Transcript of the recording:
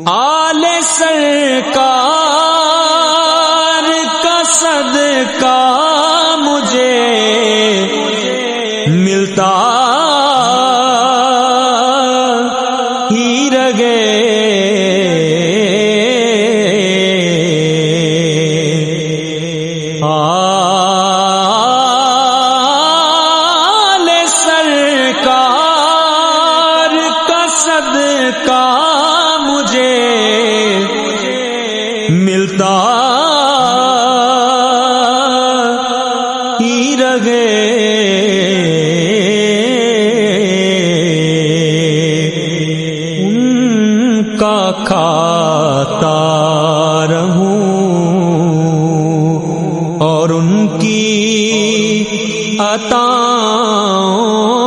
آل سرکار کا صدقہ مجھے ملتا ہی رہے، آل سرکار کا صدقہ مجھے ملتا ہی رہے، ان کا کھاتا رہوں اور ان کی عطاؤں